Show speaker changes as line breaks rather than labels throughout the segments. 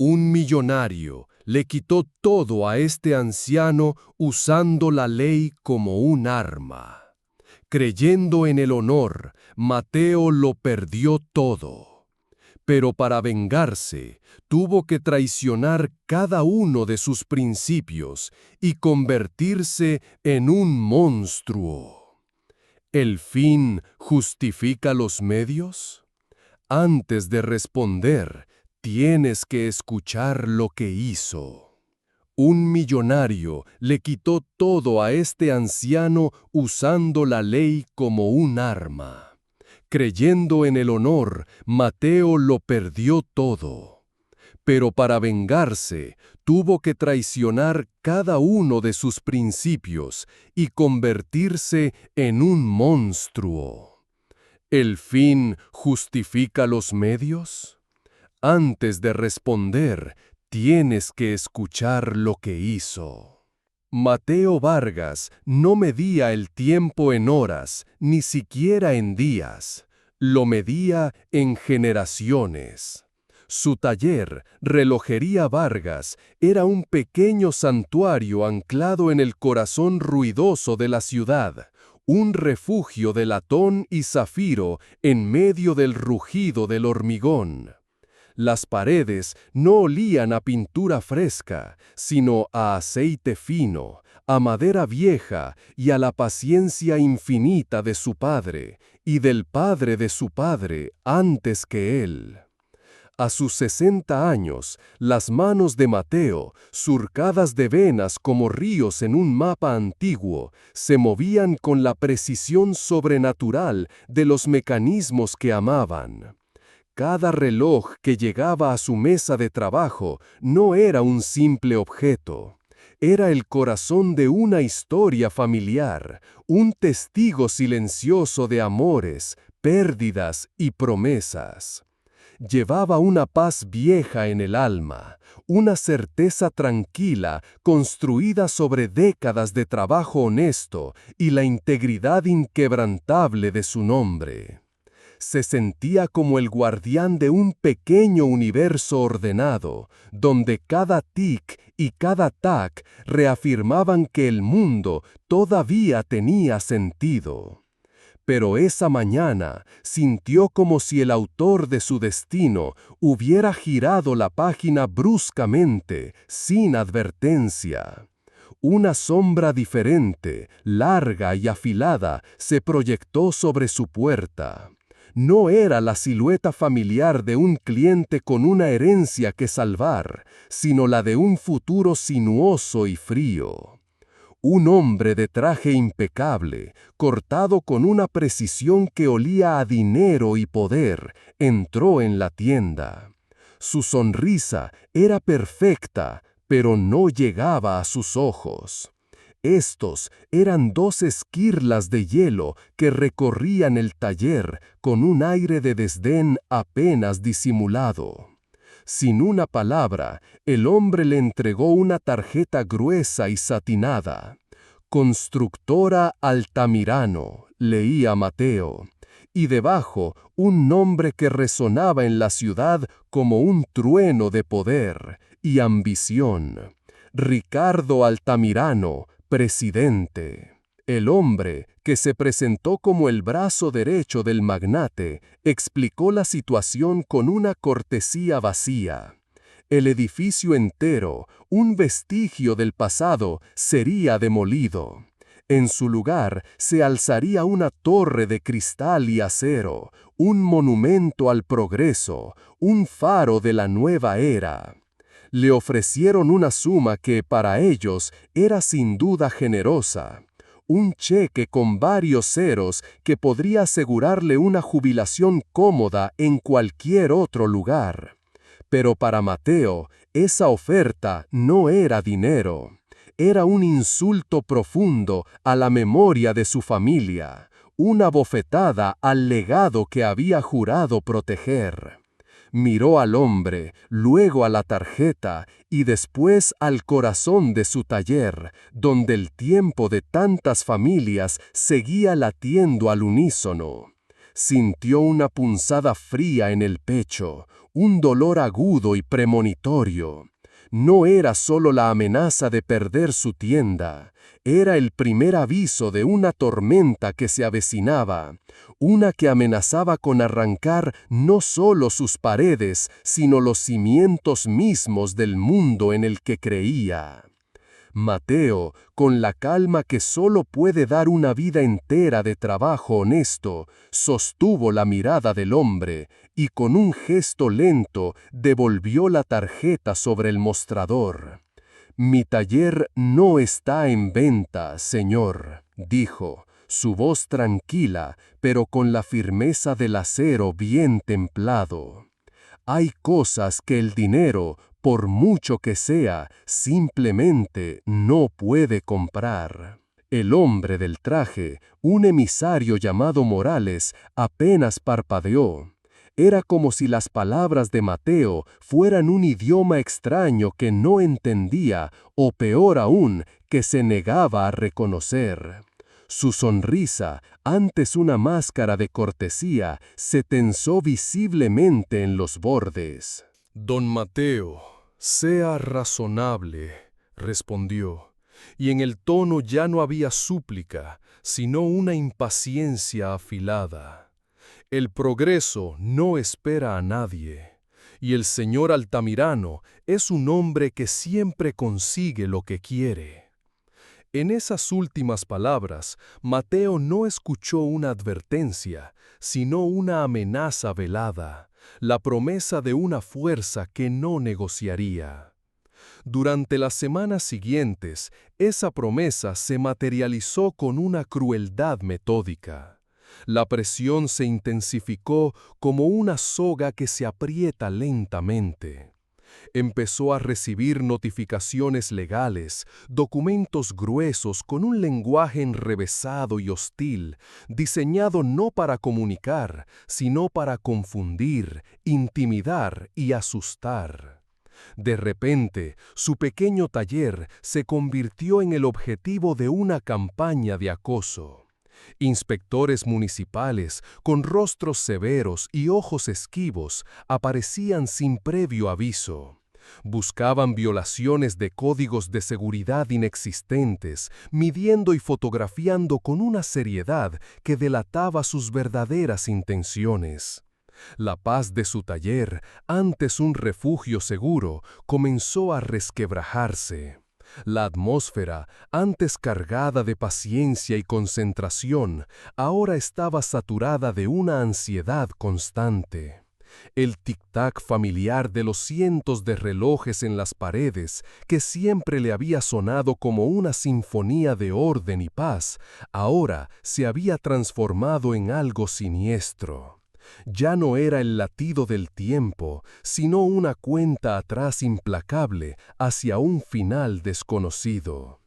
Un millonario le quitó todo a este anciano usando la ley como un arma. Creyendo en el honor, Mateo lo perdió todo. Pero para vengarse, tuvo que traicionar cada uno de sus principios y convertirse en un monstruo. ¿El fin justifica los medios? Antes de responder, tienes que escuchar lo que hizo. Un millonario le quitó todo a este anciano usando la ley como un arma. Creyendo en el honor, Mateo lo perdió todo. Pero para vengarse, tuvo que traicionar cada uno de sus principios y convertirse en un monstruo. ¿El fin justifica los medios? Antes de responder, tienes que escuchar lo que hizo. Mateo Vargas no medía el tiempo en horas, ni siquiera en días. Lo medía en generaciones. Su taller, Relojería Vargas, era un pequeño santuario anclado en el corazón ruidoso de la ciudad, un refugio de latón y zafiro en medio del rugido del hormigón. Las paredes no olían a pintura fresca, sino a aceite fino, a madera vieja y a la paciencia infinita de su padre, y del padre de su padre antes que él. A sus 60 años, las manos de Mateo, surcadas de venas como ríos en un mapa antiguo, se movían con la precisión sobrenatural de los mecanismos que amaban. Cada reloj que llegaba a su mesa de trabajo no era un simple objeto. Era el corazón de una historia familiar, un testigo silencioso de amores, pérdidas y promesas. Llevaba una paz vieja en el alma, una certeza tranquila construida sobre décadas de trabajo honesto y la integridad inquebrantable de su nombre. Se sentía como el guardián de un pequeño universo ordenado, donde cada tic y cada tac reafirmaban que el mundo todavía tenía sentido. Pero esa mañana sintió como si el autor de su destino hubiera girado la página bruscamente, sin advertencia. Una sombra diferente, larga y afilada, se proyectó sobre su puerta. No era la silueta familiar de un cliente con una herencia que salvar, sino la de un futuro sinuoso y frío. Un hombre de traje impecable, cortado con una precisión que olía a dinero y poder, entró en la tienda. Su sonrisa era perfecta, pero no llegaba a sus ojos. Estos eran 2 esquirlas de hielo que recorrían el taller con un aire de desdén apenas disimulado. Sin una palabra, el hombre le entregó una tarjeta gruesa y satinada. Constructora Altamirano, leía Mateo, y debajo un nombre que resonaba en la ciudad como un trueno de poder y ambición. Ricardo Altamirano, presidente. El hombre, que se presentó como el brazo derecho del magnate, explicó la situación con una cortesía vacía. El edificio entero, un vestigio del pasado, sería demolido. En su lugar se alzaría una torre de cristal y acero, un monumento al progreso, un faro de la nueva era. Le ofrecieron una suma que para ellos era sin duda generosa. Un cheque con varios ceros que podría asegurarle una jubilación cómoda en cualquier otro lugar. Pero para Mateo, esa oferta no era dinero. Era un insulto profundo a la memoria de su familia, una bofetada al legado que había jurado proteger. Miró al hombre, luego a la tarjeta y después al corazón de su taller, donde el tiempo de tantas familias seguía latiendo al unísono. sintió una punzada fría en el pecho, un dolor agudo y premonitorio. No era solo la amenaza de perder su tienda, era el primer aviso de una tormenta que se avecinaba, una que amenazaba con arrancar no solo sus paredes, sino los cimientos mismos del mundo en el que creía. Mateo, con la calma que solo puede dar una vida entera de trabajo honesto, sostuvo la mirada del hombre y con un gesto lento devolvió la tarjeta sobre el mostrador. «Mi taller no está en venta, señor», dijo, su voz tranquila, pero con la firmeza del acero bien templado. «Hay cosas que el dinero, por mucho que sea, simplemente no puede comprar». El hombre del traje, un emisario llamado Morales, apenas parpadeó. Era como si las palabras de Mateo fueran un idioma extraño que no entendía, o peor aún, que se negaba a reconocer. Su sonrisa, antes una máscara de cortesía, se tensó visiblemente en los bordes. «Don Mateo, sea razonable», respondió, y en el tono ya no había súplica, sino una impaciencia afilada. «El progreso no espera a nadie, y el señor Altamirano es un hombre que siempre consigue lo que quiere». En esas últimas palabras, Mateo no escuchó una advertencia, sino una amenaza velada, la promesa de una fuerza que no negociaría. Durante las semanas siguientes, esa promesa se materializó con una crueldad metódica. La presión se intensificó como una soga que se aprieta lentamente. Empezó a recibir notificaciones legales, documentos gruesos con un lenguaje enrevesado y hostil, diseñado no para comunicar, sino para confundir, intimidar y asustar. De repente, su pequeño taller se convirtió en el objetivo de una campaña de acoso. Inspectores municipales, con rostros severos y ojos esquivos, aparecían sin previo aviso. Buscaban violaciones de códigos de seguridad inexistentes, midiendo y fotografiando con una seriedad que delataba sus verdaderas intenciones. La paz de su taller, antes un refugio seguro, comenzó a resquebrajarse. La atmósfera, antes cargada de paciencia y concentración, ahora estaba saturada de una ansiedad constante. El tic-tac familiar de los cientos de relojes en las paredes, que siempre le había sonado como una sinfonía de orden y paz, ahora se había transformado en algo siniestro. Ya no era el latido del tiempo, sino una cuenta atrás implacable hacia un final desconocido.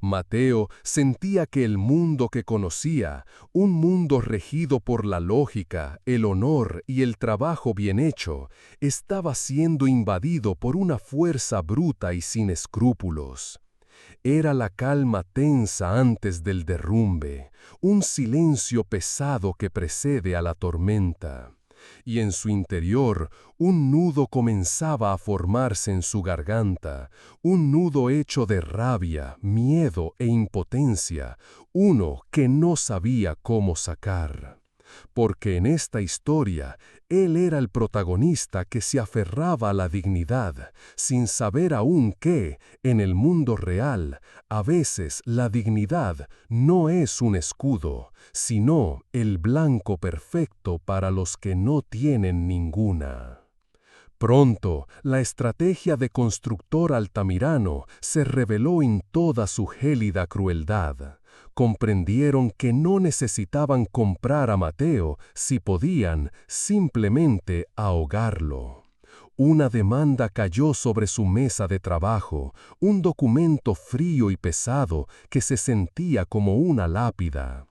Mateo sentía que el mundo que conocía, un mundo regido por la lógica, el honor y el trabajo bien hecho, estaba siendo invadido por una fuerza bruta y sin escrúpulos. Era la calma tensa antes del derrumbe, un silencio pesado que precede a la tormenta. Y en su interior, un nudo comenzaba a formarse en su garganta, un nudo hecho de rabia, miedo e impotencia, uno que no sabía cómo sacar. Porque en esta historia, él era el protagonista que se aferraba a la dignidad, sin saber aún que, en el mundo real, a veces la dignidad no es un escudo, sino el blanco perfecto para los que no tienen ninguna. Pronto, la estrategia de constructor Altamirano se reveló en toda su gélida crueldad. Comprendieron que no necesitaban comprar a Mateo si podían simplemente ahogarlo. Una demanda cayó sobre su mesa de trabajo, un documento frío y pesado que se sentía como una lápida.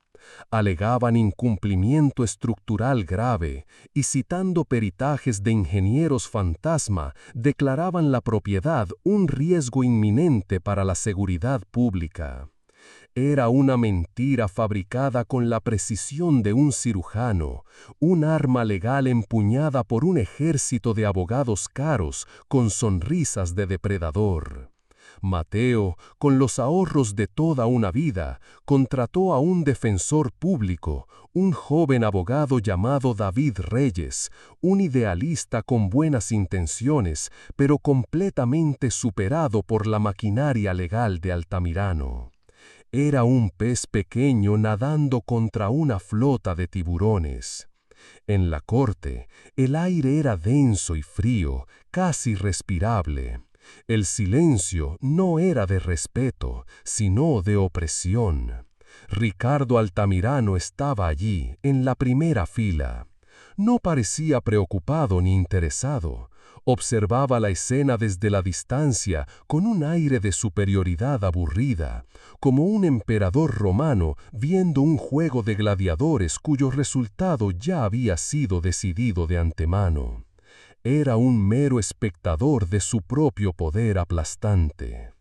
Alegaban incumplimiento estructural grave y citando peritajes de ingenieros fantasma, declaraban la propiedad un riesgo inminente para la seguridad pública. Era una mentira fabricada con la precisión de un cirujano, un arma legal empuñada por un ejército de abogados caros con sonrisas de depredador. Mateo, con los ahorros de toda una vida, contrató a un defensor público, un joven abogado llamado David Reyes, un idealista con buenas intenciones, pero completamente superado por la maquinaria legal de Altamirano. Era un pez pequeño nadando contra una flota de tiburones. En la corte, el aire era denso y frío, casi respirable. El silencio no era de respeto, sino de opresión. Ricardo Altamirano estaba allí, en la primera fila. No parecía preocupado ni interesado. Observaba la escena desde la distancia con un aire de superioridad aburrida, como un emperador romano viendo un juego de gladiadores cuyo resultado ya había sido decidido de antemano. Era un mero espectador de su propio poder aplastante.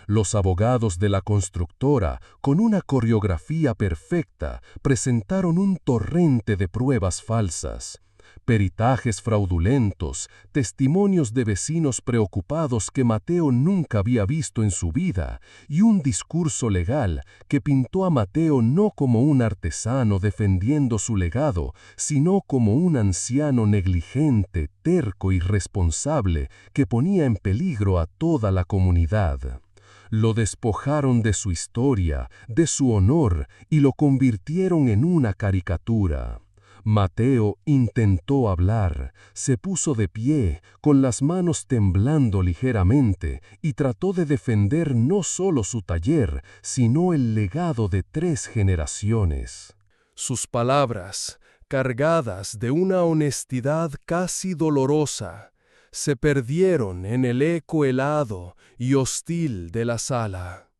Los abogados de la constructora, con una coreografía perfecta, presentaron un torrente de pruebas falsas. Peritajes fraudulentos, testimonios de vecinos preocupados que Mateo nunca había visto en su vida, y un discurso legal que pintó a Mateo no como un artesano defendiendo su legado, sino como un anciano negligente, terco y irresponsable que ponía en peligro a toda la comunidad. Lo despojaron de su historia, de su honor, y lo convirtieron en una caricatura. Mateo intentó hablar, se puso de pie, con las manos temblando ligeramente, y trató de defender no solo su taller, sino el legado de 3 generaciones. Sus palabras, cargadas de una honestidad casi dolorosa, se perdieron en el eco helado y hostil de la sala.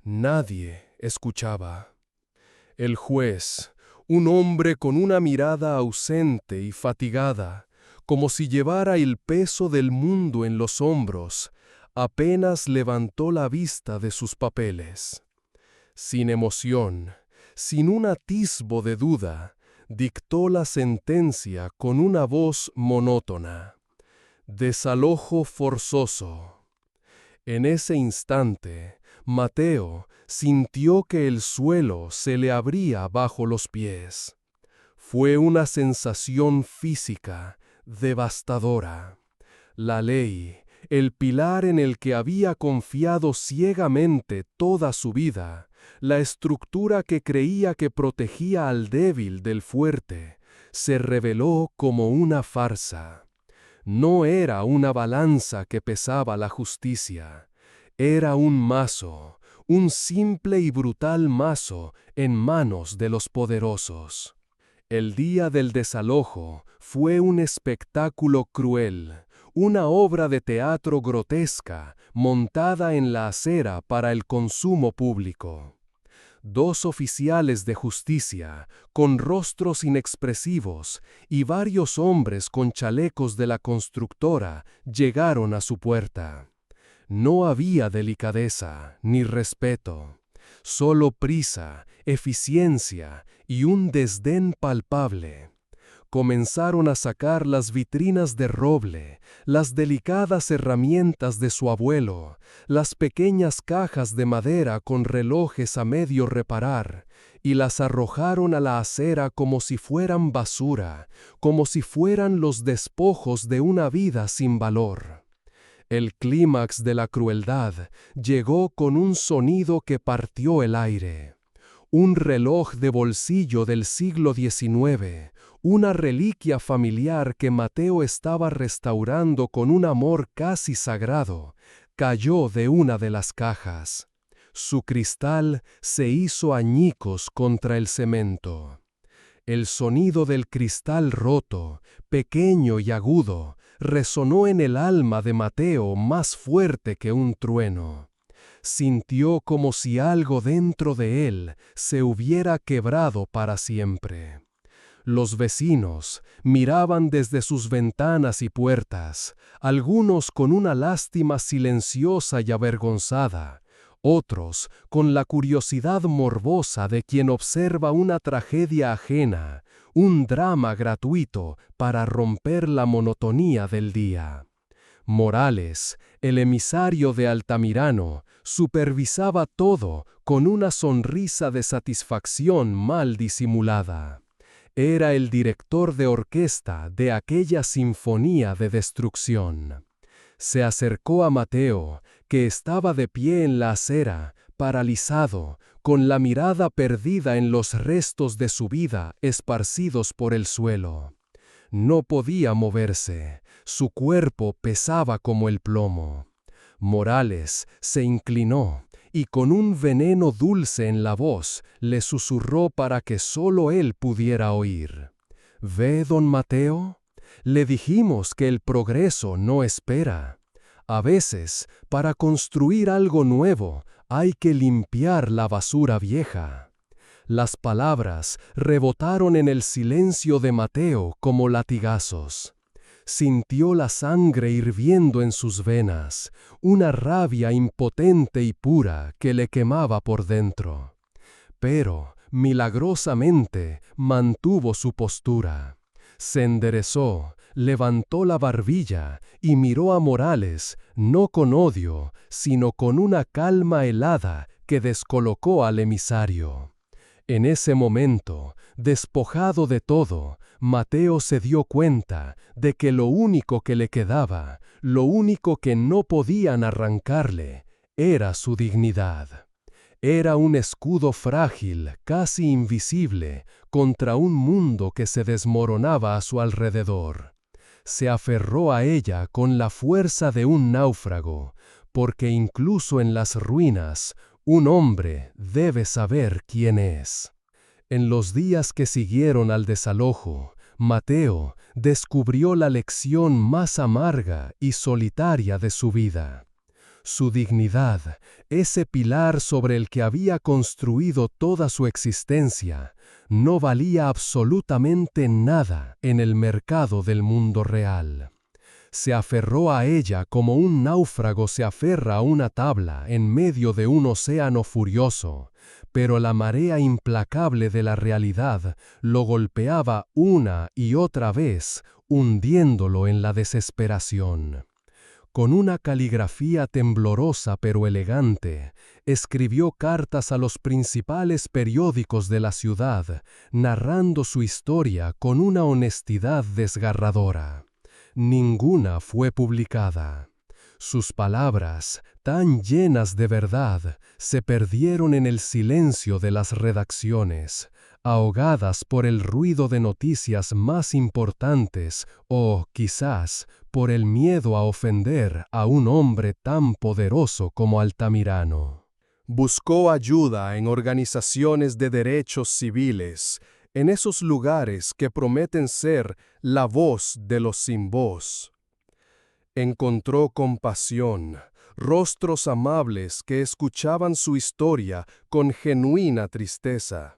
Nadie escuchaba. El juez, un hombre con una mirada ausente y fatigada, como si llevara el peso del mundo en los hombros, apenas levantó la vista de sus papeles. Sin emoción, sin un atisbo de duda, dictó la sentencia con una voz monótona. Desalojo forzoso. En ese instante, Mateo sintió que el suelo se le abría bajo los pies. Fue una sensación física, devastadora. La ley, el pilar en el que había confiado ciegamente toda su vida, la estructura que creía que protegía al débil del fuerte, se reveló como una farsa. No era una balanza que pesaba la justicia, era un mazo, un simple y brutal mazo en manos de los poderosos. El día del desalojo fue un espectáculo cruel, una obra de teatro grotesca montada en la acera para el consumo público. 2 oficiales de justicia, con rostros inexpresivos, y varios hombres con chalecos de la constructora llegaron a su puerta. No había delicadeza ni respeto, solo prisa, eficiencia y un desdén palpable. Comenzaron a sacar las vitrinas de roble, las delicadas herramientas de su abuelo, las pequeñas cajas de madera con relojes a medio reparar, y las arrojaron a la acera como si fueran basura, como si fueran los despojos de una vida sin valor. El clímax de la crueldad llegó con un sonido que partió el aire. Un reloj de bolsillo del siglo XIX, una reliquia familiar que Mateo estaba restaurando con un amor casi sagrado, cayó de una de las cajas. Su cristal se hizo añicos contra el cemento. El sonido del cristal roto, pequeño y agudo, resonó en el alma de Mateo más fuerte que un trueno. Sintió como si algo dentro de él se hubiera quebrado para siempre. Los vecinos miraban desde sus ventanas y puertas, algunos con una lástima silenciosa y avergonzada, Otros, con la curiosidad morbosa de quien observa una tragedia ajena, un drama gratuito para romper la monotonía del día. Morales, el emisario de Altamirano, supervisaba todo con una sonrisa de satisfacción mal disimulada. Era el director de orquesta de aquella sinfonía de destrucción. Se acercó a Mateo, que estaba de pie en la acera, paralizado, con la mirada perdida en los restos de su vida esparcidos por el suelo. No podía moverse, su cuerpo pesaba como el plomo. Morales se inclinó y con un veneno dulce en la voz le susurró para que solo él pudiera oír. «¿Ve, don Mateo? Le dijimos que el progreso no espera. A veces, para construir algo nuevo, hay que limpiar la basura vieja». Las palabras rebotaron en el silencio de Mateo como latigazos. Sintió la sangre hirviendo en sus venas, una rabia impotente y pura que le quemaba por dentro. Pero, milagrosamente, mantuvo su postura. Se enderezó, levantó la barbilla y miró a Morales, no con odio, sino con una calma helada que descolocó al emisario. En ese momento, despojado de todo, Mateo se dio cuenta de que lo único que le quedaba, lo único que no podían arrancarle, era su dignidad. Era un escudo frágil, casi invisible, contra un mundo que se desmoronaba a su alrededor. Se aferró a ella con la fuerza de un náufrago, porque incluso en las ruinas, un hombre debe saber quién es. En los días que siguieron al desalojo, Mateo descubrió la lección más amarga y solitaria de su vida. Su dignidad, ese pilar sobre el que había construido toda su existencia, no valía absolutamente nada en el mercado del mundo real. Se aferró a ella como un náufrago se aferra a una tabla en medio de un océano furioso, pero la marea implacable de la realidad lo golpeaba una y otra vez, hundiéndolo en la desesperación. Con una caligrafía temblorosa pero elegante, escribió cartas a los principales periódicos de la ciudad, narrando su historia con una honestidad desgarradora. Ninguna fue publicada. Sus palabras, tan llenas de verdad, se perdieron en el silencio de las redacciones, ahogadas por el ruido de noticias más importantes o, quizás, por el miedo a ofender a un hombre tan poderoso como Altamirano. Buscó ayuda en organizaciones de derechos civiles, en esos lugares que prometen ser la voz de los sin voz. Encontró compasión, rostros amables que escuchaban su historia con genuina tristeza.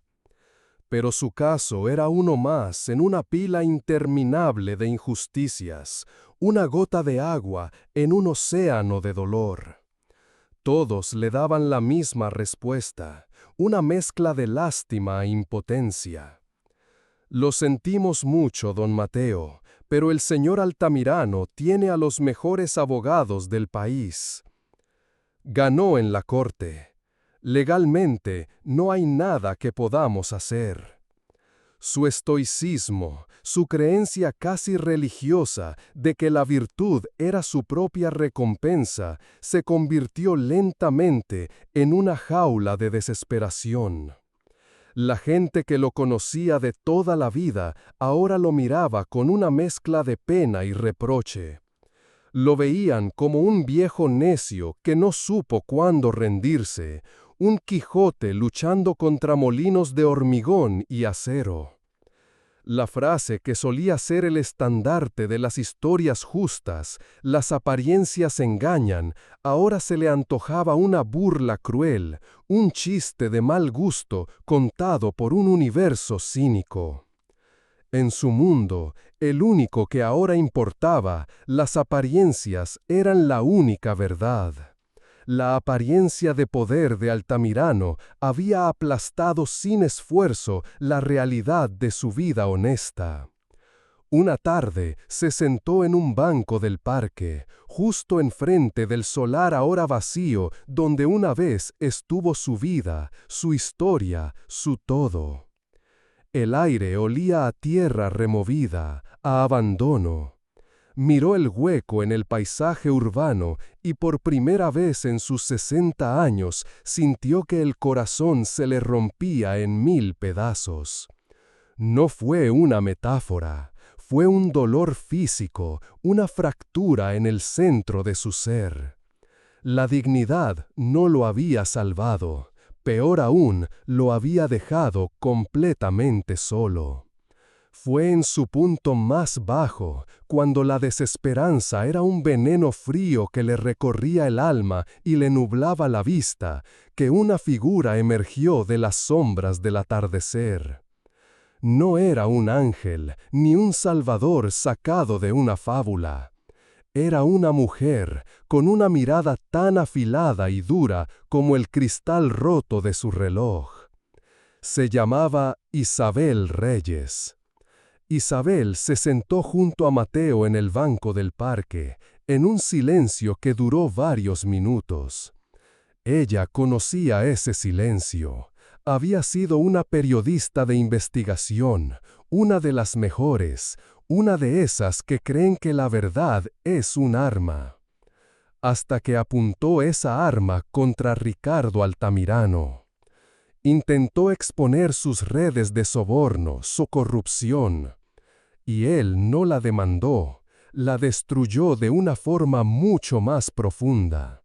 Pero su caso era uno más en una pila interminable de injusticias, una gota de agua en un océano de dolor. Todos le daban la misma respuesta, una mezcla de lástima e impotencia. Lo sentimos mucho, don Mateo, pero el señor Altamirano tiene a los mejores abogados del país. Ganó en la corte. Legalmente no hay nada que podamos hacer. Su estoicismo, su creencia casi religiosa de que la virtud era su propia recompensa, se convirtió lentamente en una jaula de desesperación. La gente que lo conocía de toda la vida ahora lo miraba con una mezcla de pena y reproche. Lo veían como un viejo necio que no supo cuándo rendirse, un Quijote luchando contra molinos de hormigón y acero. La frase que solía ser el estandarte de las historias justas, las apariencias engañan, ahora se le antojaba una burla cruel, un chiste de mal gusto contado por un universo cínico. En su mundo, el único que ahora importaba, las apariencias eran la única verdad. La apariencia de poder de Altamirano había aplastado sin esfuerzo la realidad de su vida honesta. Una tarde se sentó en un banco del parque, justo enfrente del solar ahora vacío donde una vez estuvo su vida, su historia, su todo. El aire olía a tierra removida, a abandono. Miró el hueco en el paisaje urbano y por primera vez en sus 60 años sintió que el corazón se le rompía en 1000 pedazos. No fue una metáfora, fue un dolor físico, una fractura en el centro de su ser. La dignidad no lo había salvado, peor aún, lo había dejado completamente solo. Fue en su punto más bajo, cuando la desesperanza era un veneno frío que le recorría el alma y le nublaba la vista, que una figura emergió de las sombras del atardecer. No era un ángel, ni un salvador sacado de una fábula. Era una mujer, con una mirada tan afilada y dura como el cristal roto de su reloj. Se llamaba Isabel Reyes. Isabel se sentó junto a Mateo en el banco del parque, en un silencio que duró varios minutos. Ella conocía ese silencio. Había sido una periodista de investigación, una de las mejores, una de esas que creen que la verdad es un arma. Hasta que apuntó esa arma contra Ricardo Altamirano. Intentó exponer sus redes de soborno, su corrupción. Y él no la demandó, la destruyó de una forma mucho más profunda.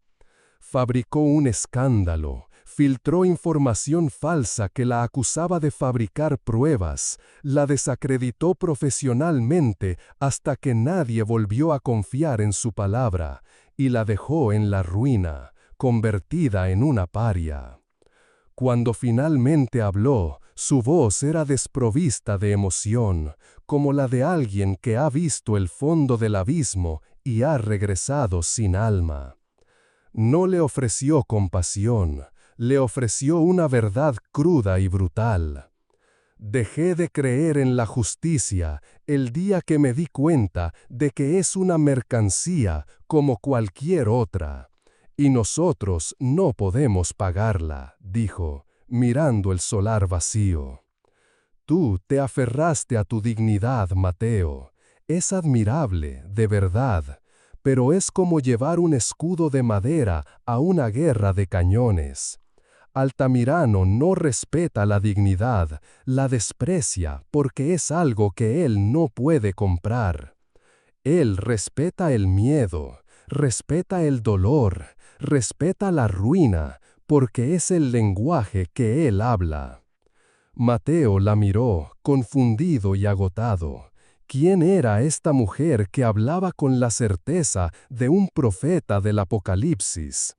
Fabricó un escándalo, filtró información falsa que la acusaba de fabricar pruebas, la desacreditó profesionalmente hasta que nadie volvió a confiar en su palabra, y la dejó en la ruina, convertida en una paria. Cuando finalmente habló, su voz era desprovista de emoción, como la de alguien que ha visto el fondo del abismo y ha regresado sin alma. No le ofreció compasión, le ofreció una verdad cruda y brutal. Dejé de creer en la justicia el día que me di cuenta de que es una mercancía como cualquier otra. Y nosotros no podemos pagarla, dijo, mirando el solar vacío. Tú te aferraste a tu dignidad, Mateo. Es admirable, de verdad, pero es como llevar un escudo de madera a una guerra de cañones. Altamirano no respeta la dignidad, la desprecia porque es algo que él no puede comprar. Él respeta el miedo, respeta el dolor, respeta la ruina, porque es el lenguaje que él habla. Mateo la miró, confundido y agotado. ¿Quién era esta mujer que hablaba con la certeza de un profeta del Apocalipsis?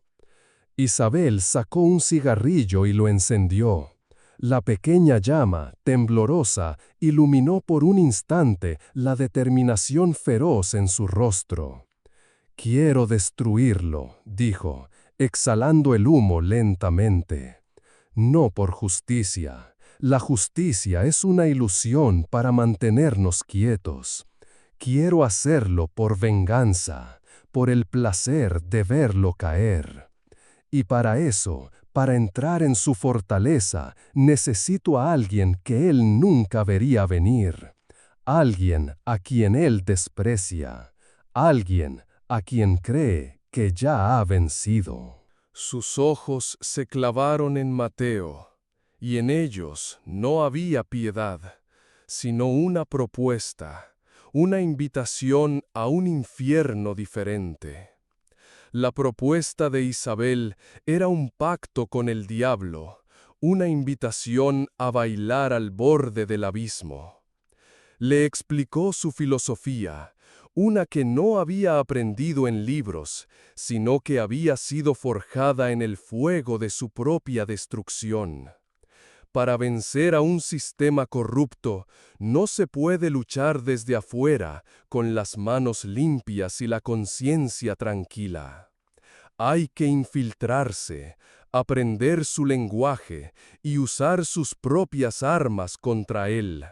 Isabel sacó un cigarrillo y lo encendió. La pequeña llama, temblorosa, iluminó por un instante la determinación feroz en su rostro. «Quiero destruirlo», dijo, exhalando el humo lentamente. «No por justicia. La justicia es una ilusión para mantenernos quietos. Quiero hacerlo por venganza, por el placer de verlo caer. Y para eso, para entrar en su fortaleza, necesito a alguien que él nunca vería venir. Alguien a quien él desprecia. Alguien a quien cree que ya ha vencido». Sus ojos se clavaron en Mateo, y en ellos no había piedad, sino una propuesta, una invitación a un infierno diferente. La propuesta de Isabel era un pacto con el diablo, una invitación a bailar al borde del abismo. Le explicó su filosofía, una que no había aprendido en libros, sino que había sido forjada en el fuego de su propia destrucción. Para vencer a un sistema corrupto, no se puede luchar desde afuera, con las manos limpias y la conciencia tranquila. Hay que infiltrarse, aprender su lenguaje y usar sus propias armas contra él.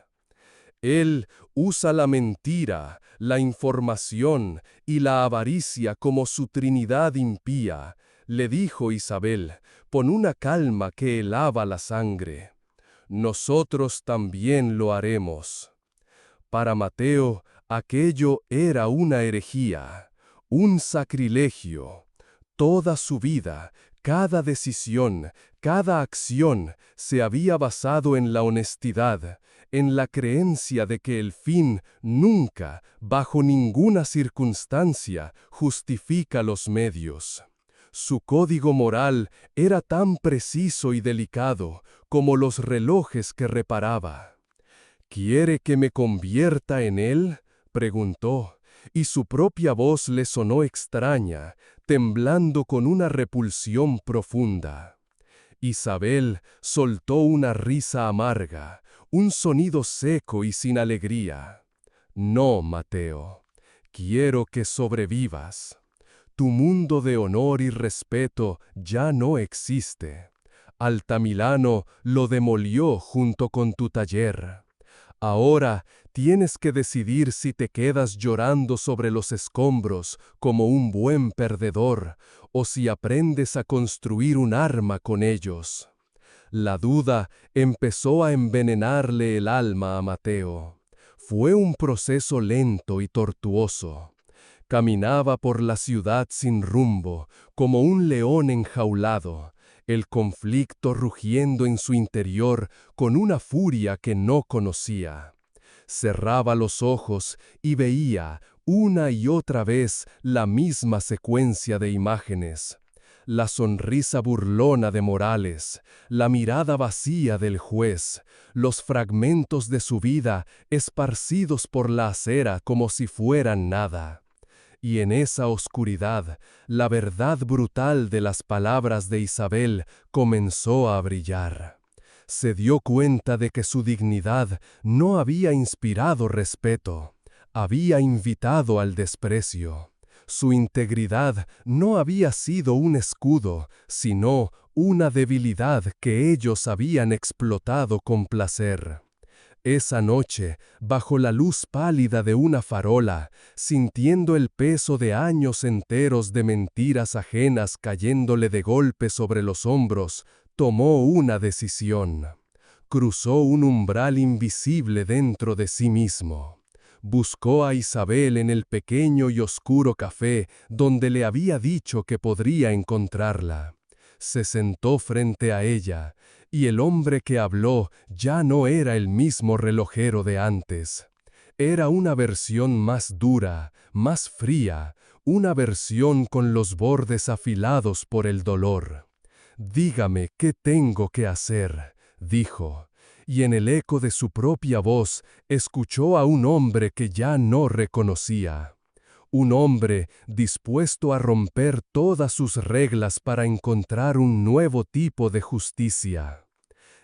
Él usa la mentira, la información y la avaricia como su trinidad impía, le dijo Isabel, con una calma que helaba la sangre. Nosotros también lo haremos. Para Mateo, aquello era una herejía, un sacrilegio. Toda su vida, cada decisión, cada acción se había basado en la honestidad, en la creencia de que el fin nunca, bajo ninguna circunstancia, justifica los medios. Su código moral era tan preciso y delicado como los relojes que reparaba. ¿Quiere que me convierta en él?, preguntó, y su propia voz le sonó extraña, temblando con una repulsión profunda. Isabel soltó una risa amarga, un sonido seco y sin alegría. No, Mateo, quiero que sobrevivas. Tu mundo de honor y respeto ya no existe. Altamirano lo demolió junto con tu taller. Ahora tienes que decidir si te quedas llorando sobre los escombros como un buen perdedor o si aprendes a construir un arma con ellos. La duda empezó a envenenarle el alma a Mateo. Fue un proceso lento y tortuoso. Caminaba por la ciudad sin rumbo, como un león enjaulado, el conflicto rugiendo en su interior con una furia que no conocía. Cerraba los ojos y veía una y otra vez la misma secuencia de imágenes. La sonrisa burlona de Morales, la mirada vacía del juez, los fragmentos de su vida esparcidos por la acera como si fueran nada. Y en esa oscuridad, la verdad brutal de las palabras de Isabel comenzó a brillar. Se dio cuenta de que su dignidad no había inspirado respeto, había invitado al desprecio. Su integridad no había sido un escudo, sino una debilidad que ellos habían explotado con placer. Esa noche, bajo la luz pálida de una farola, sintiendo el peso de años enteros de mentiras ajenas cayéndole de golpe sobre los hombros, tomó una decisión. Cruzó un umbral invisible dentro de sí mismo. Buscó a Isabel en el pequeño y oscuro café donde le había dicho que podría encontrarla. Se sentó frente a ella, y el hombre que habló ya no era el mismo relojero de antes. Era una versión más dura, más fría, una versión con los bordes afilados por el dolor. «Dígame qué tengo que hacer», dijo, y en el eco de su propia voz escuchó a un hombre que ya no reconocía. Un hombre dispuesto a romper todas sus reglas para encontrar un nuevo tipo de justicia.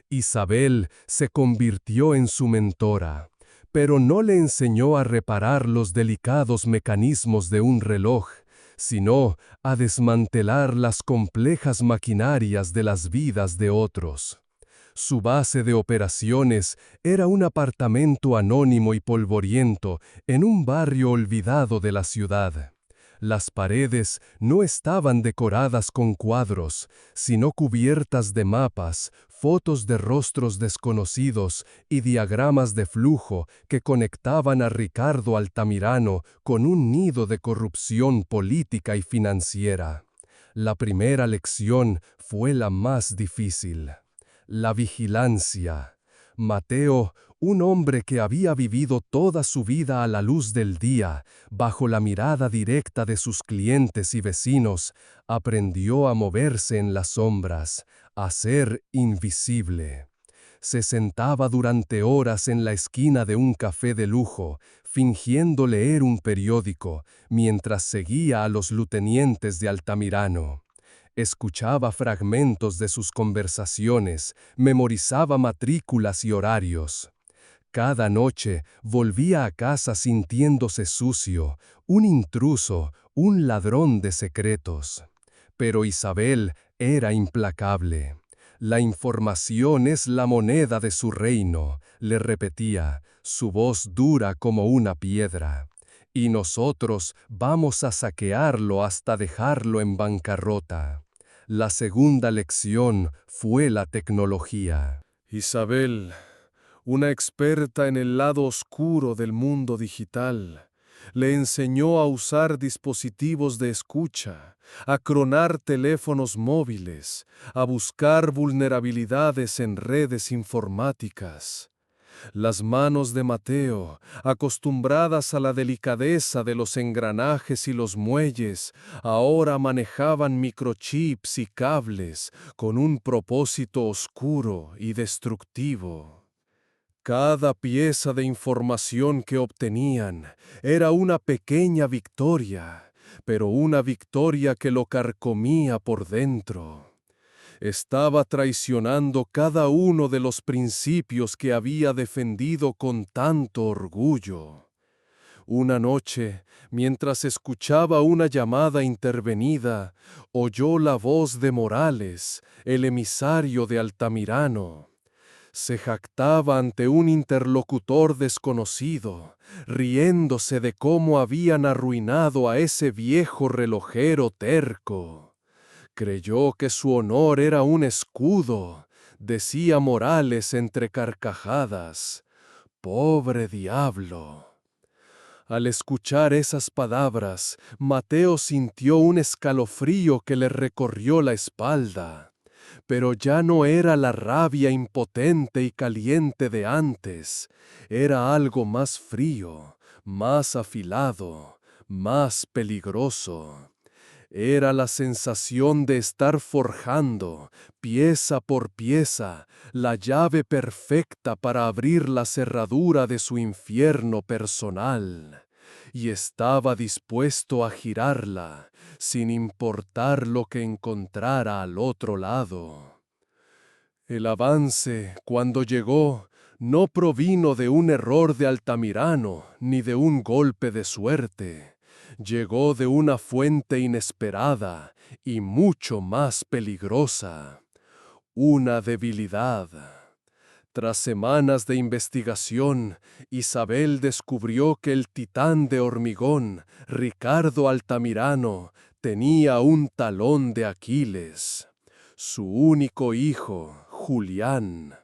Isabel se convirtió en su mentora, pero no le enseñó a reparar los delicados mecanismos de un reloj, sino a desmantelar las complejas maquinarias de las vidas de otros. Su base de operaciones era un apartamento anónimo y polvoriento en un barrio olvidado de la ciudad. Las paredes no estaban decoradas con cuadros, sino cubiertas de mapas, fotos de rostros desconocidos y diagramas de flujo que conectaban a Ricardo Altamirano con un nido de corrupción política y financiera. La primera lección fue la más difícil. La vigilancia. Mateo, un hombre que había vivido toda su vida a la luz del día, bajo la mirada directa de sus clientes y vecinos, aprendió a moverse en las sombras, a ser invisible. Se sentaba durante horas en la esquina de un café de lujo, fingiendo leer un periódico, mientras seguía a los lugartenientes de Altamirano. Escuchaba fragmentos de sus conversaciones, memorizaba matrículas y horarios. Cada noche volvía a casa sintiéndose sucio, un intruso, un ladrón de secretos. Pero Isabel era implacable. La información es la moneda de su reino, le repetía, su voz dura como una piedra. Y nosotros vamos a saquearlo hasta dejarlo en bancarrota. La segunda lección fue la tecnología. Isabel, una experta en el lado oscuro del mundo digital, le enseñó a usar dispositivos de escucha, a clonar teléfonos móviles, a buscar vulnerabilidades en redes informáticas. Las manos de Mateo, acostumbradas a la delicadeza de los engranajes y los muelles, ahora manejaban microchips y cables con un propósito oscuro y destructivo. Cada pieza de información que obtenían era una pequeña victoria, pero una victoria que lo carcomía por dentro. Estaba traicionando cada uno de los principios que había defendido con tanto orgullo. Una noche, mientras escuchaba una llamada intervenida, oyó la voz de Morales, el emisario de Altamirano. Se jactaba ante un interlocutor desconocido, riéndose de cómo habían arruinado a ese viejo relojero terco. Creyó que su honor era un escudo, decía Morales entre carcajadas. ¡Pobre diablo! Al escuchar esas palabras, Mateo sintió un escalofrío que le recorrió la espalda. Pero ya no era la rabia impotente y caliente de antes, era algo más frío, más afilado, más peligroso. Era la sensación de estar forjando, pieza por pieza, la llave perfecta para abrir la cerradura de su infierno personal. Y estaba dispuesto a girarla, sin importar lo que encontrara al otro lado. El avance, cuando llegó, no provino de un error de Altamirano, ni de un golpe de suerte. Llegó de una fuente inesperada y mucho más peligrosa, una debilidad. Tras semanas de investigación, Isabel descubrió que el titán de hormigón, Ricardo Altamirano, tenía un talón de Aquiles. Su único hijo, Julián.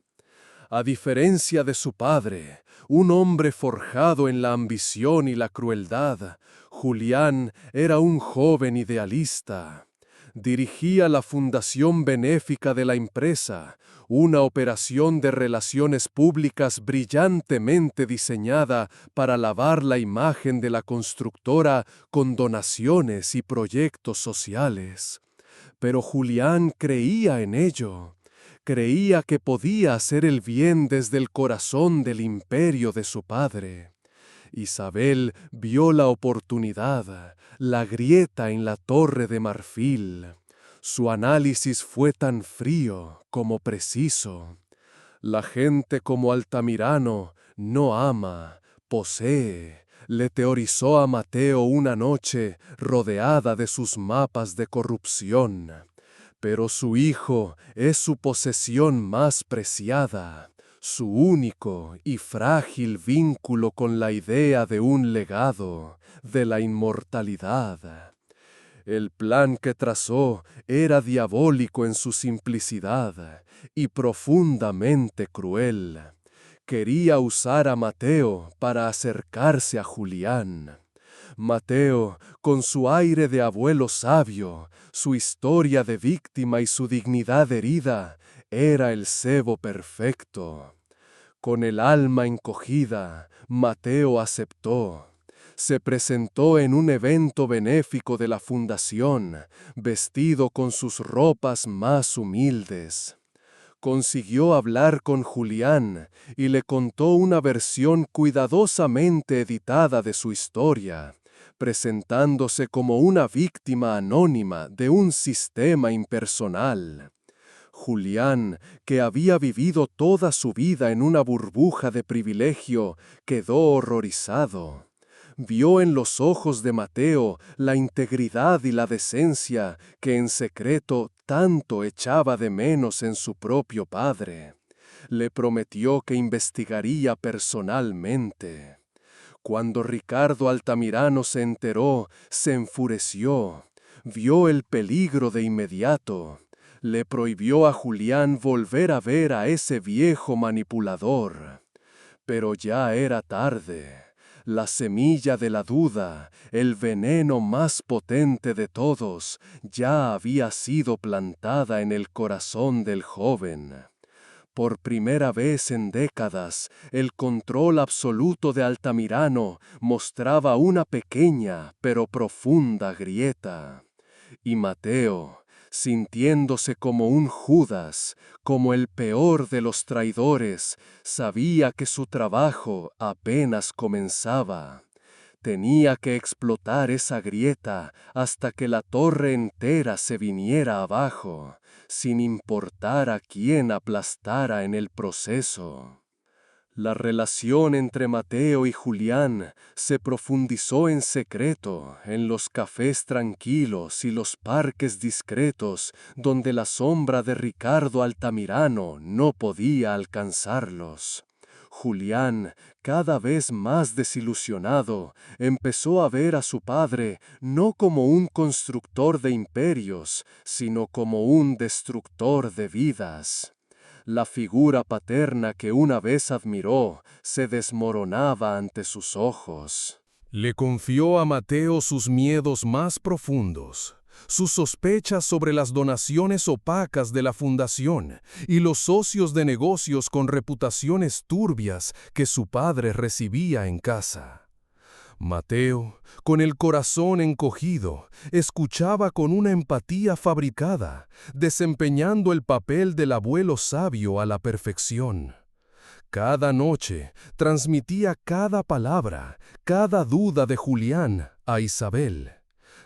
A diferencia de su padre, un hombre forjado en la ambición y la crueldad, Julián era un joven idealista. Dirigía la fundación benéfica de la empresa, una operación de relaciones públicas brillantemente diseñada para lavar la imagen de la constructora con donaciones y proyectos sociales. Pero Julián creía en ello. Creía que podía hacer el bien desde el corazón del imperio de su padre. Isabel vio la oportunidad, la grieta en la torre de marfil. Su análisis fue tan frío como preciso. La gente como Altamirano no ama, posee. Le teorizó a Mateo una noche rodeada de sus mapas de corrupción. Pero su hijo es su posesión más preciada, su único y frágil vínculo con la idea de un legado, de la inmortalidad. El plan que trazó era diabólico en su simplicidad y profundamente cruel. Quería usar a Mateo para acercarse a Julián. Mateo, con su aire de abuelo sabio, su historia de víctima y su dignidad herida, era el cebo perfecto. Con el alma encogida, Mateo aceptó. Se presentó en un evento benéfico de la fundación, vestido con sus ropas más humildes. Consiguió hablar con Julián y le contó una versión cuidadosamente editada de su historia, presentándose como una víctima anónima de un sistema impersonal. Julián, que había vivido toda su vida en una burbuja de privilegio, quedó horrorizado. Vio en los ojos de Mateo la integridad y la decencia que en secreto tanto echaba de menos en su propio padre. Le prometió que investigaría personalmente. Cuando Ricardo Altamirano se enteró, se enfureció. Vio el peligro de inmediato. Le prohibió a Julián volver a ver a ese viejo manipulador. Pero ya era tarde. La semilla de la duda, el veneno más potente de todos, ya había sido plantada en el corazón del joven. Por primera vez en décadas, el control absoluto de Altamirano mostraba una pequeña pero profunda grieta. Y Mateo, sintiéndose como un Judas, como el peor de los traidores, sabía que su trabajo apenas comenzaba. Tenía que explotar esa grieta hasta que la torre entera se viniera abajo, sin importar a quién aplastara en el proceso. La relación entre Mateo y Julián se profundizó en secreto en los cafés tranquilos y los parques discretos donde la sombra de Ricardo Altamirano no podía alcanzarlos. Julián, cada vez más desilusionado, empezó a ver a su padre no como un constructor de imperios, sino como un destructor de vidas. La figura paterna que una vez admiró se desmoronaba ante sus ojos.
Le confió a Mateo sus miedos más profundos, sus sospechas sobre las donaciones opacas de la fundación y los socios de negocios con reputaciones turbias que su padre recibía en casa. Mateo, con el corazón encogido, escuchaba con una empatía fabricada, desempeñando el papel del abuelo sabio a la perfección. Cada noche transmitía cada palabra, cada duda de Julián a Isabel.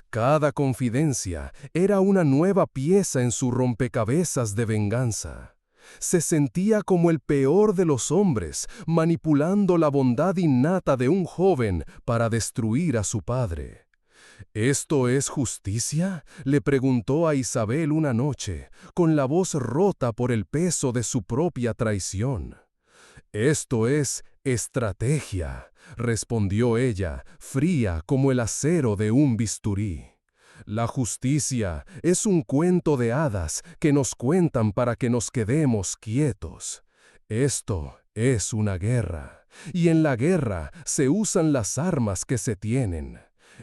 Cada confidencia era una nueva pieza en su rompecabezas de venganza. Se sentía como el peor de los hombres, manipulando la bondad innata de un joven para destruir a su padre. ¿Esto es justicia?, le preguntó a Isabel una noche, con la voz rota por el peso de su propia traición. «Esto es estrategia», respondió ella, fría como el acero de un bisturí. «La justicia es un cuento de hadas que nos cuentan para que nos quedemos quietos. Esto es una guerra, y en la guerra se usan las armas que se tienen.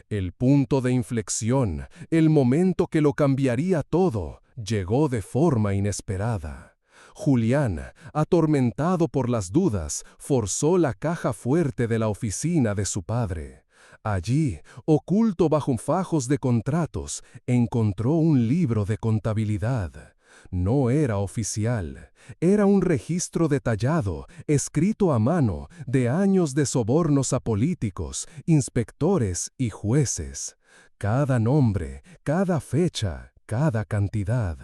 El punto de inflexión, el momento que lo cambiaría todo, llegó de forma inesperada». Julián, atormentado por las dudas, forzó la caja fuerte de la oficina de su padre. Allí, oculto bajo fajos de contratos, encontró un libro de contabilidad. No era oficial, era un registro detallado, escrito a mano, de años de sobornos a políticos, inspectores y jueces. Cada nombre, cada fecha, cada cantidad,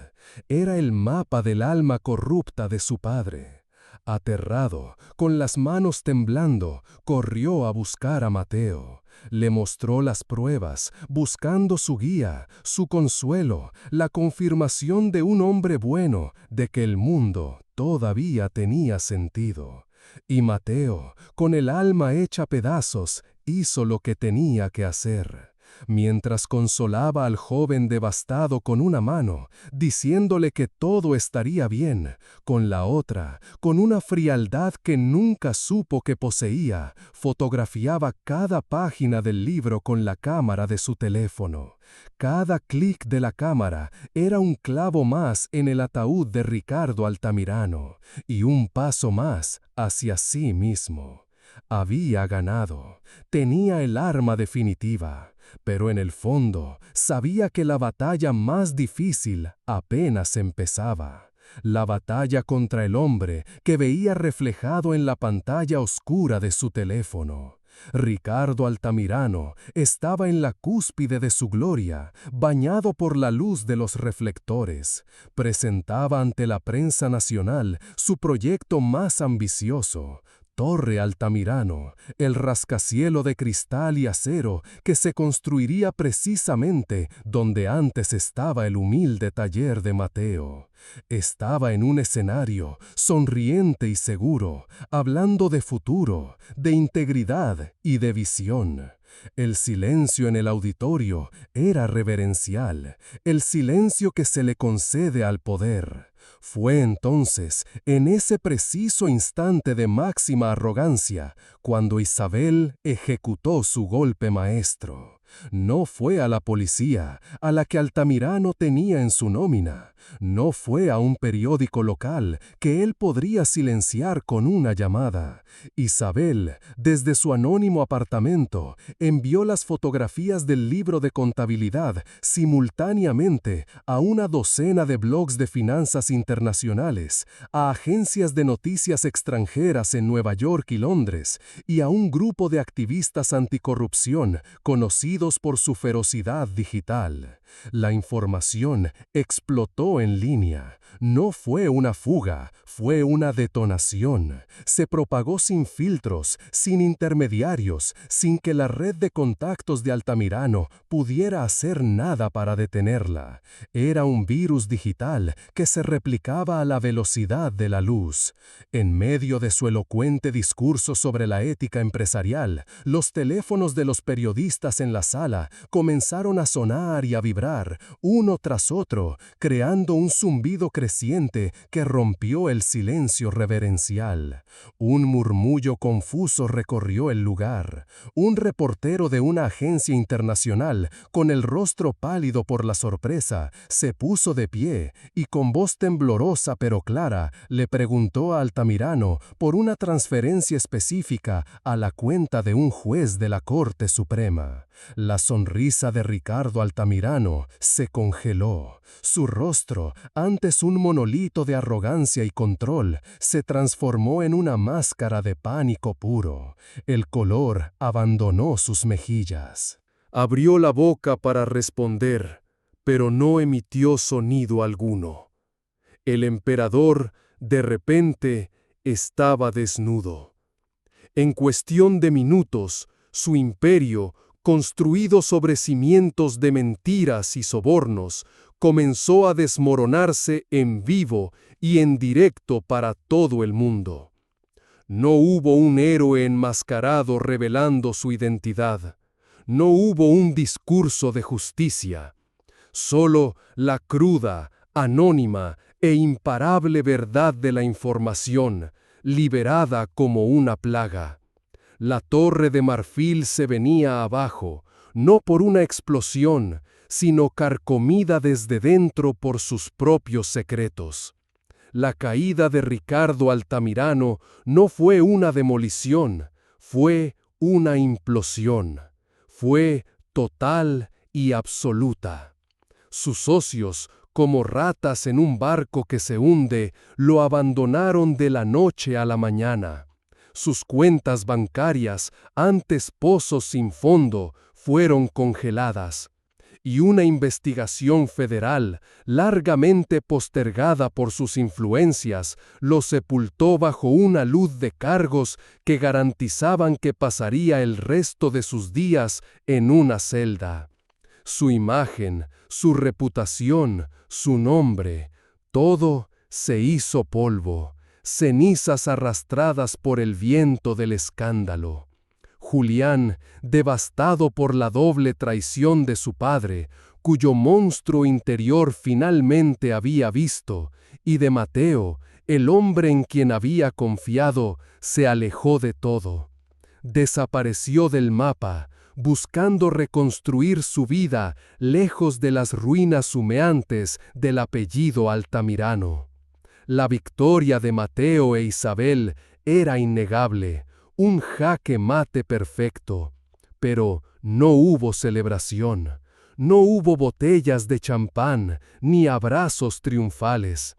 era el mapa del alma corrupta de su padre. Aterrado, con las manos temblando, corrió a buscar a Mateo. Le mostró las pruebas, buscando su guía, su consuelo, la confirmación de un hombre bueno, de que el mundo todavía tenía sentido. Y Mateo, con el alma hecha pedazos, hizo lo que tenía que hacer. Mientras consolaba al joven devastado con una mano, diciéndole que todo estaría bien, con la otra, con una frialdad que nunca supo que poseía, fotografiaba cada página del libro con la cámara de su teléfono. Cada clic de la cámara era un clavo más en el ataúd de Ricardo Altamirano, y un paso más hacia sí mismo. Había ganado, tenía el arma definitiva, pero en el fondo sabía que la batalla más difícil apenas empezaba. La batalla contra el hombre que veía reflejado en la pantalla oscura de su teléfono. Ricardo Altamirano estaba en la cúspide de su gloria, bañado por la luz de los reflectores. Presentaba ante la prensa nacional su proyecto más ambicioso. torre Altamirano, el rascacielo de cristal y acero que se construiría precisamente donde antes estaba el humilde taller de Mateo. Estaba en un escenario, sonriente y seguro, hablando de futuro, de integridad y de visión. El silencio en el auditorio era reverencial, el silencio que se le concede al poder. Fue entonces, en ese preciso instante de máxima arrogancia, cuando Isabel ejecutó su golpe maestro. No fue a la policía, a la que Altamirano tenía en su nómina. No fue a un periódico local que él podría silenciar con una llamada. Isabel, desde su anónimo apartamento, envió las fotografías del libro de contabilidad simultáneamente a una docena de blogs de finanzas internacionales, a agencias de noticias extranjeras en Nueva York y Londres, y a un grupo de activistas anticorrupción conocidos por su ferocidad digital. La información explotó en línea. No fue una fuga, fue una detonación. Se propagó sin filtros, sin intermediarios, sin que la red de contactos de Altamirano pudiera hacer nada para detenerla. Era un virus digital que se replicaba a la velocidad de la luz. En medio de su elocuente discurso sobre la ética empresarial, los teléfonos de los periodistas en la sala comenzaron a sonar y a vibrar, uno tras otro, creando un zumbido creciente que rompió el silencio reverencial. Un murmullo confuso recorrió el lugar. Un reportero de una agencia internacional, con el rostro pálido por la sorpresa, se puso de pie y con voz temblorosa pero clara le preguntó a Altamirano por una transferencia específica a la cuenta de un juez de la Corte Suprema. La sonrisa de Ricardo Altamirano se congeló. Su rostro, antes un monolito de arrogancia y control, se transformó en una máscara de pánico puro. El color abandonó sus mejillas.
Abrió la boca para responder, pero no emitió sonido alguno. El emperador, de repente, estaba desnudo. En cuestión de minutos, su imperio, construido sobre cimientos de mentiras y sobornos, comenzó a desmoronarse en vivo y en directo para todo el mundo. No hubo un héroe enmascarado revelando su identidad. No hubo un discurso de justicia. Solo la cruda, anónima e imparable verdad de la información, liberada como una plaga. La torre de marfil se venía abajo, no por una explosión, sino carcomida desde dentro por sus propios secretos. La caída de Ricardo Altamirano no fue una demolición, fue una implosión. Fue total y absoluta. Sus socios, como ratas en un barco que se hunde, lo abandonaron de la noche a la mañana. Sus cuentas bancarias, antes pozos sin fondo, fueron congeladas. Y una investigación federal, largamente postergada por sus influencias, lo sepultó bajo una luz de cargos que garantizaban que pasaría el resto de sus días en una celda. Su imagen, su reputación, su nombre, todo se hizo polvo, cenizas arrastradas por el viento del escándalo. Julián, devastado por la doble traición de su padre, cuyo monstruo interior finalmente había visto, y de Mateo, el hombre en quien había confiado, se alejó de todo. Desapareció del mapa, buscando reconstruir su vida lejos de las ruinas humeantes del apellido Altamirano. La victoria de Mateo e Isabel era innegable, un jaque mate perfecto, pero no hubo celebración, no hubo botellas de champán ni abrazos triunfales.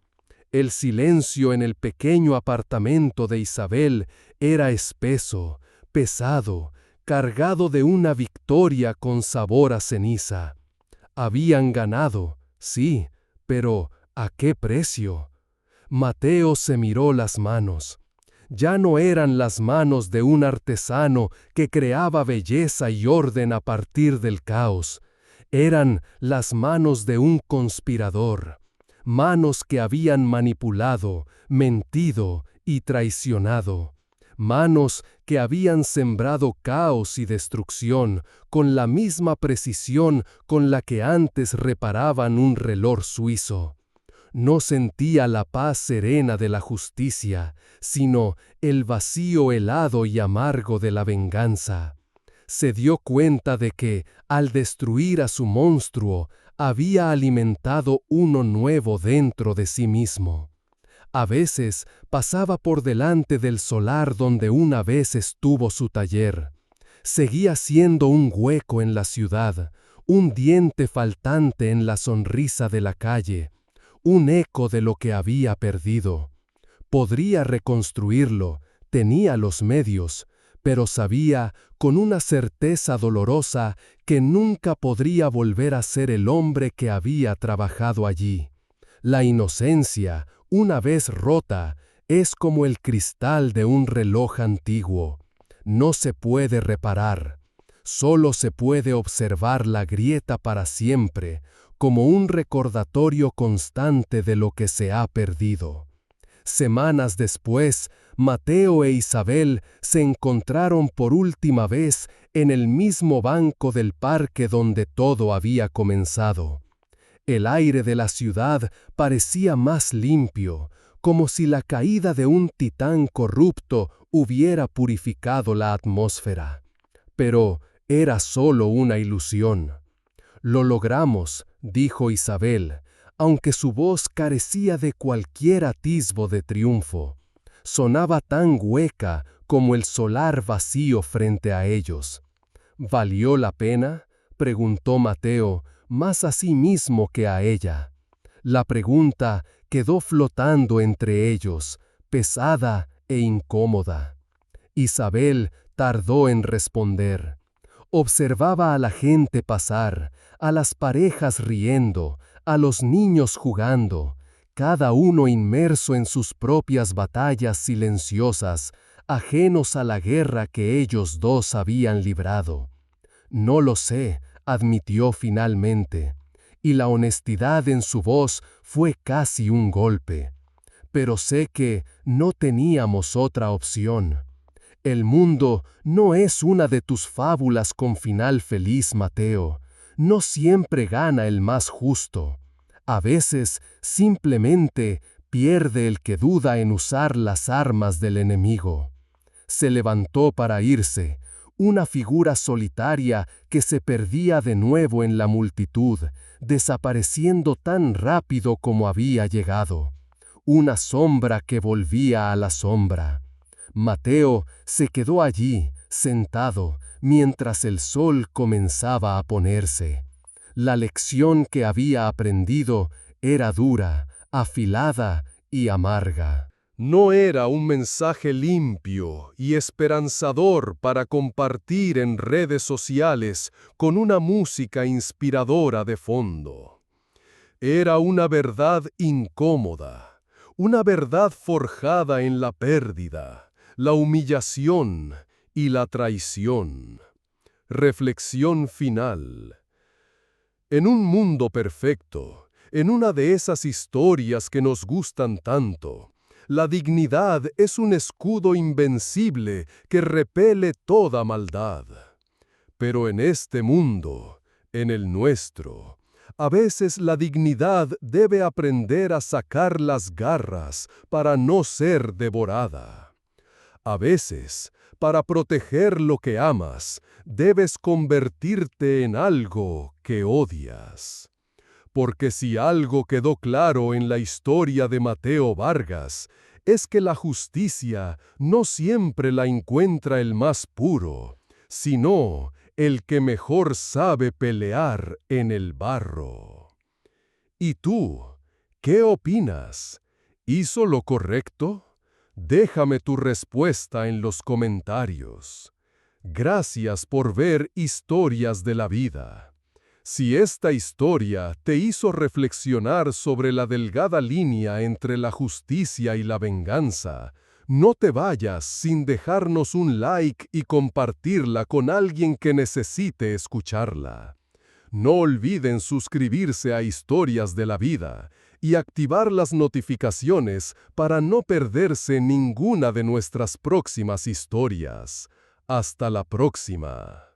El silencio en el pequeño apartamento de Isabel era espeso, pesado, cargado de una victoria con sabor a ceniza. Habían ganado, sí, pero ¿a qué precio? Mateo se miró las manos. Ya no eran las manos de un artesano que creaba belleza y orden a partir del caos. Eran las manos de un conspirador, manos que habían manipulado, mentido y traicionado, manos que habían sembrado caos y destrucción con la misma precisión con la que antes reparaban un reloj suizo. No sentía la paz serena de la justicia, sino el vacío helado y amargo de la venganza. Se dio cuenta de que, al destruir a su monstruo, había alimentado uno nuevo dentro de sí mismo. A veces pasaba por delante del solar donde una vez estuvo su taller. Seguía siendo un hueco en la ciudad, un diente faltante en la sonrisa de la calle, un eco de lo que había perdido. Podría reconstruirlo, tenía los medios, pero sabía, con una certeza dolorosa, que nunca podría volver a ser el hombre que había trabajado allí. La inocencia, una vez rota, es como el cristal de un reloj antiguo. No se puede reparar. Solo se puede observar la grieta para siempre, como un recordatorio constante de lo que se ha perdido. Semanas después, Mateo e Isabel se encontraron por última vez en el mismo banco del parque donde todo había comenzado. El aire de la ciudad parecía más limpio, como si la caída de un titán corrupto hubiera purificado la atmósfera. Pero era solo una ilusión. «Lo logramos», dijo Isabel, aunque su voz carecía de cualquier atisbo de triunfo. Sonaba tan hueca como el solar vacío frente a ellos. «¿Valió la pena?», preguntó Mateo, más a sí mismo que a ella. La pregunta quedó flotando entre ellos, pesada e incómoda. Isabel tardó en responder. Observaba a la gente pasar, a las parejas riendo, a los niños jugando, cada uno inmerso en sus propias batallas silenciosas, ajenos a la guerra que ellos dos habían librado. «No lo sé», admitió finalmente, y la honestidad en su voz fue casi un golpe. «Pero sé que no teníamos otra opción. El mundo no es una de tus fábulas con final feliz, Mateo. No siempre gana el más justo. A veces simplemente pierde el que duda en usar las armas del enemigo». Se levantó para irse, una figura solitaria que se perdía de nuevo en la multitud, desapareciendo tan rápido como había llegado. Una sombra que volvía a la sombra. Mateo se quedó allí, sentado, mientras el sol comenzaba a ponerse. La lección que había aprendido era dura, afilada y amarga.
No era un mensaje limpio y esperanzador para compartir en redes sociales con una música inspiradora de fondo. Era una verdad incómoda, una verdad forjada en la pérdida, la humillación y la traición. Reflexión final. En un mundo perfecto, en una de esas historias que nos gustan tanto, la dignidad es un escudo invencible que repele toda maldad. Pero en este mundo, en el nuestro, a veces la dignidad debe aprender a sacar las garras para no ser devorada. A veces, para proteger lo que amas, debes convertirte en algo que odias. Porque si algo quedó claro en la historia de Mateo Vargas, es que la justicia no siempre la encuentra el más puro, sino el que mejor sabe pelear en el barro. ¿Y tú, qué opinas? ¿Hizo lo correcto? Déjame tu respuesta en los comentarios. Gracias por ver Historias de la Vida. Si esta historia te hizo reflexionar sobre la delgada línea entre la justicia y la venganza, No te vayas sin dejarnos un like y compartirla con alguien que necesite escucharla. No olviden suscribirse a Historias de la Vida y activar las notificaciones para no perderse ninguna de nuestras próximas historias. Hasta la próxima.